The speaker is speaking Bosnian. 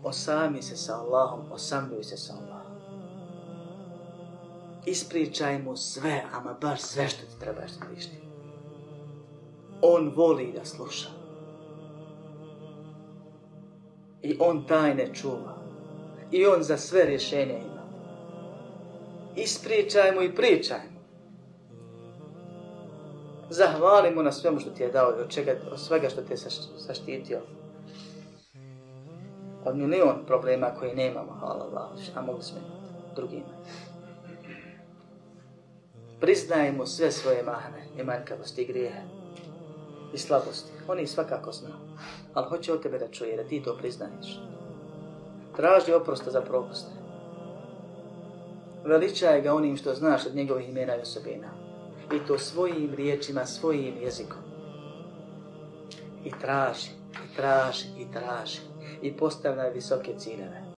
Osami se sa Allahom, osamljuj se sa Allahom. Ispričaj mu sve, ama baš sve što ti trebaš da prišti. On voli da sluša. I on tajne čuva. I on za sve rješenja ima. Ispričaj mu i pričaj mu. Zahvali mu na svemu što ti je dao i od svega što te je zaštitio. Od milion problema koje nemamo, hvala Allahu, a mogli smo imati drugima. Priznaj mu sve svoje mahane i manjkavosti i grijehe i slabosti. On ih svakako zna, ali hoće od tebe da čuje, da ti to priznaješ. Traži oprosta za propuste. Veličaj ga onim što znaš od njegovih imena i osobina. I to svojim riječima, svojim jezikom. I traži, i traži, i traži. I postavljaj visoke ciljeve.